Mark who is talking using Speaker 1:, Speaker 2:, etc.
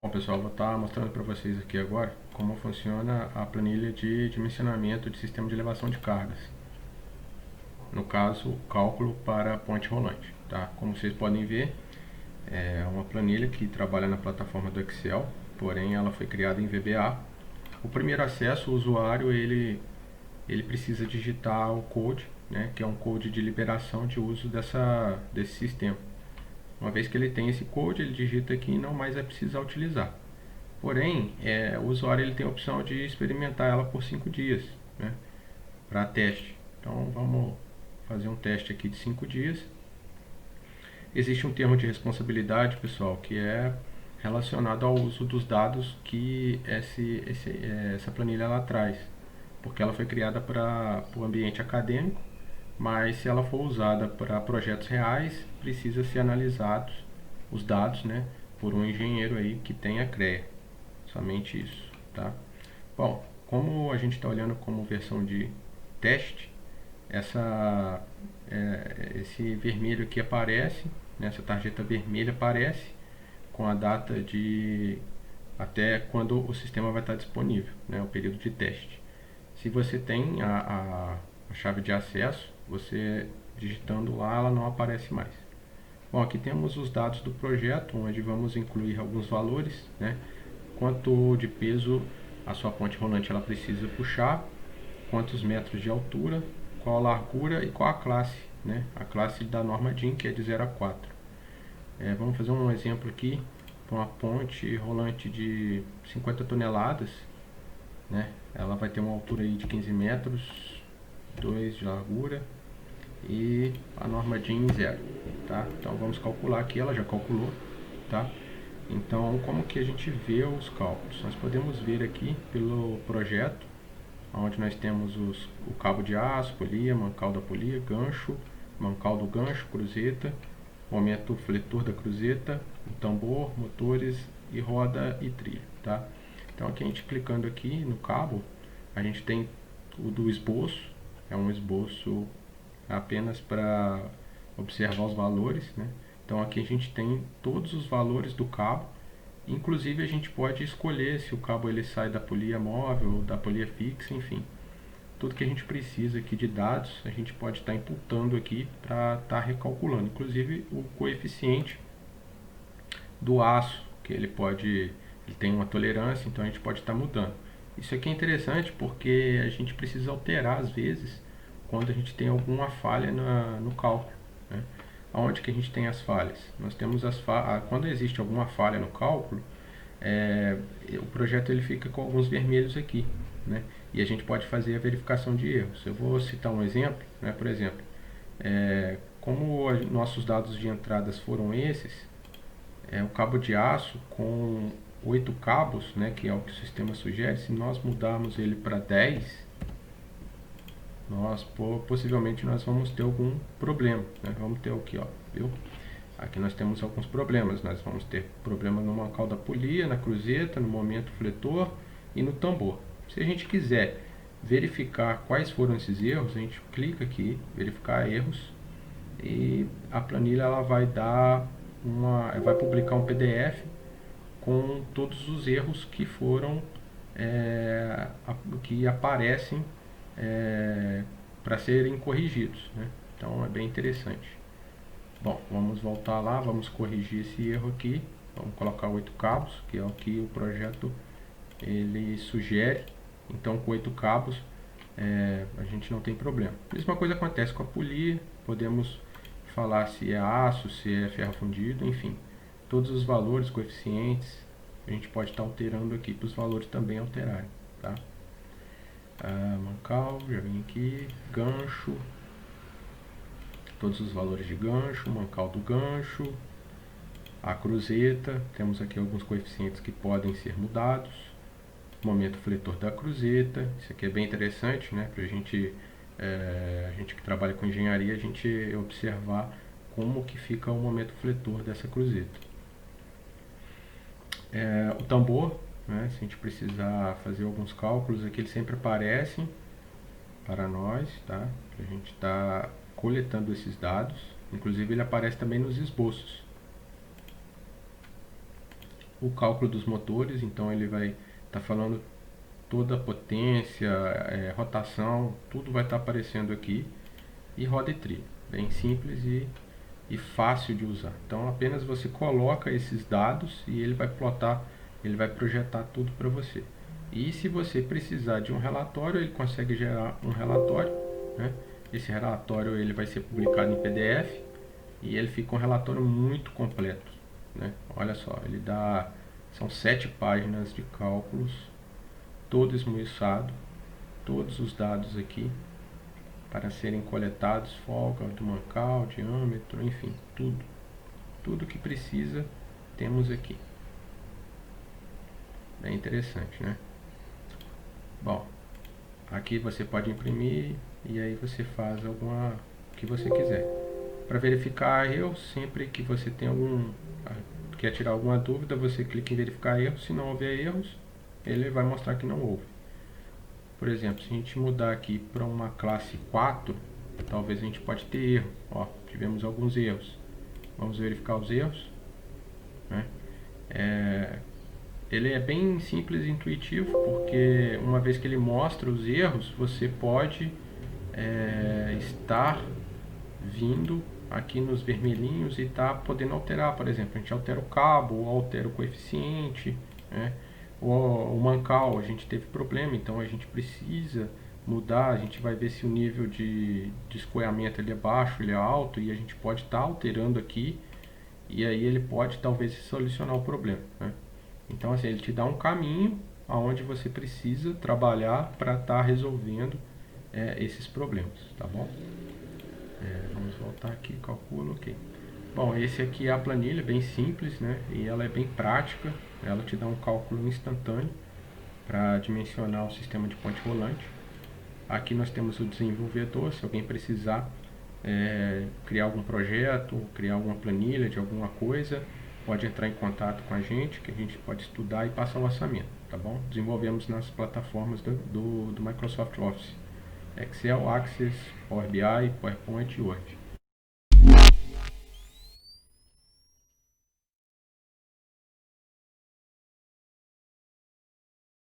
Speaker 1: Bom, pessoal, vou estar mostrando para vocês aqui agora como funciona a planilha de dimensionamento de sistema de elevação de cargas. No caso, cálculo para ponte rolante. Tá? Como vocês podem ver, é uma planilha que trabalha na plataforma do Excel, porém ela foi criada em VBA. O primeiro acesso, o usuário ele precisa digitar o code, né, que é um code de liberação de uso desse sistema. Uma vez que ele tem esse code, ele digita aqui e não mais vai precisar utilizar. Porém, o usuário ele tem a opção de experimentar ela por 5 dias, né, para teste. Então vamos fazer um teste aqui de 5 dias. Existe um termo de responsabilidade, pessoal, que é relacionado ao uso dos dados que essa planilha ela traz, porque ela foi criada para o ambiente acadêmico, mas se ela for usada para projetos reais, precisa ser analisados os dados, né, por um engenheiro aí que tenha CREA. Somente isso, tá? Bom, como a gente está olhando como versão de teste, esse vermelho aqui aparece, né, essa tarjeta vermelha aparece com a data de até quando o sistema vai estar disponível, né, o período de teste. Se você tem a chave de acesso, você digitando lá, ela não aparece mais. Bom, aqui temos os dados do projeto, onde vamos incluir alguns valores, né? Quanto de peso a sua ponte rolante ela precisa puxar, quantos metros de altura, qual a largura e qual a classe, né? A classe da norma DIN, que é de 0 a 4. Vamos fazer um exemplo aqui para uma ponte rolante de 50 toneladas, né? Ela vai ter uma altura aí de 15 metros, 2 de largura e a norma DIN 0, tá? Então vamos calcular aqui, ela já calculou, tá? Então, como que a gente vê os cálculos? Nós podemos ver aqui pelo projeto, onde nós temos o cabo de aço, polia, mancal da polia, gancho, mancal do gancho, cruzeta, momento fletor da cruzeta, o tambor, motores e roda e trilho, tá? Então, aqui a gente clicando aqui no cabo, a gente tem o do esboço, é um esboço apenas para observar os valores, né? Então aqui a gente tem todos os valores do cabo, inclusive a gente pode escolher se o cabo ele sai da polia móvel ou da polia fixa, enfim. Tudo que a gente precisa aqui de dados, a gente pode estar imputando aqui para estar recalculando, inclusive o coeficiente do aço, que ele tem uma tolerância, então a gente pode estar mudando. Isso aqui é interessante porque a gente precisa alterar às vezes quando a gente tem alguma falha no cálculo, né? Aonde que a gente tem as falhas? Nós temos quando existe alguma falha no cálculo, o projeto ele fica com alguns vermelhos aqui, né? E a gente pode fazer a verificação de erros. Eu vou citar um exemplo, né? Por exemplo, como nossos dados de entradas foram esses, o cabo de aço com 8 cabos, né, que é o que o sistema sugere, se nós mudarmos ele para 10, possivelmente nós vamos ter algum problema, né? Vamos ter aqui, ó, viu? Aqui nós temos alguns problemas, nós vamos ter problema no mancal da polia, na cruzeta, no momento fletor e no tambor. Se a gente quiser verificar quais foram esses erros, a gente clica aqui, verificar erros, e a planilha ela vai vai publicar um PDF com todos os erros que foram que aparecem para serem corrigidos, né? Então é bem interessante. Bom, vamos voltar lá, vamos corrigir esse erro aqui. Vamos colocar 8 cabos, que é o que o projeto ele sugere. Então com 8 cabos a gente não tem problema. A mesma coisa acontece com a polia. Podemos falar se é aço, se é ferro fundido, enfim. Todos os valores, coeficientes, a gente pode estar alterando aqui para os valores também alterarem, tá? Mancal, já vim aqui, gancho, todos os valores de gancho, mancal do gancho, a cruzeta, temos aqui alguns coeficientes que podem ser mudados, momento fletor da cruzeta, isso aqui é bem interessante, né, para a gente que trabalha com engenharia, a gente observar como que fica o momento fletor dessa cruzeta. O tambor, né, se a gente precisar fazer alguns cálculos aqui, eles sempre aparecem para nós, tá? A gente está coletando esses dados, inclusive ele aparece também nos esboços. o cálculo dos motores, então ele vai estar falando toda a potência, rotação, tudo vai estar aparecendo aqui. E roda e trilha, bem simples e fácil de usar. Então apenas você coloca esses dados e ele vai plotar, ele vai projetar tudo para você. E se você precisar de um relatório, ele consegue gerar um relatório, né? Esse relatório ele vai ser publicado em PDF e ele fica um relatório muito completo, né? Olha só, ele dá, são 7 páginas de cálculos, todo esmiuçado, todos os dados aqui para serem coletados, folga do mancal, diâmetro, enfim, tudo que precisa temos aqui. Bem interessante, né? Bom, aqui você pode imprimir e aí você faz alguma que você quiser. Para verificar erros, sempre que você tem quer tirar alguma dúvida, você clica em verificar erros. Se não houver erros, ele vai mostrar que não houve. Por exemplo, se a gente mudar aqui para uma classe 4, talvez a gente pode ter erro. Ó, tivemos alguns erros. Vamos verificar os erros, né? Ele é bem simples e intuitivo, porque uma vez que ele mostra os erros, você pode estar vindo aqui nos vermelhinhos e tá podendo alterar. Por exemplo, a gente altera o cabo, ou altera o coeficiente, né? O mancal, a gente teve problema, então a gente precisa mudar. A gente vai ver se o nível de escoamento ele é baixo, ele é alto, e a gente pode estar alterando aqui, e aí ele pode talvez solucionar o problema, né? Então assim, ele te dá um caminho aonde você precisa trabalhar para estar resolvendo esses problemas, tá bom? Vamos voltar aqui, calculo, ok. Bom, esse aqui é a planilha, bem simples, né? E ela é bem prática, ela te dá um cálculo instantâneo para dimensionar o sistema de ponte rolante. Aqui nós temos o desenvolvedor, se alguém precisar criar algum projeto, criar alguma planilha de alguma coisa, pode entrar em contato com a gente, que a gente pode estudar e passar o orçamento, tá bom? Desenvolvemos nas plataformas do Microsoft Office, Excel, Access, Power BI, PowerPoint e Word.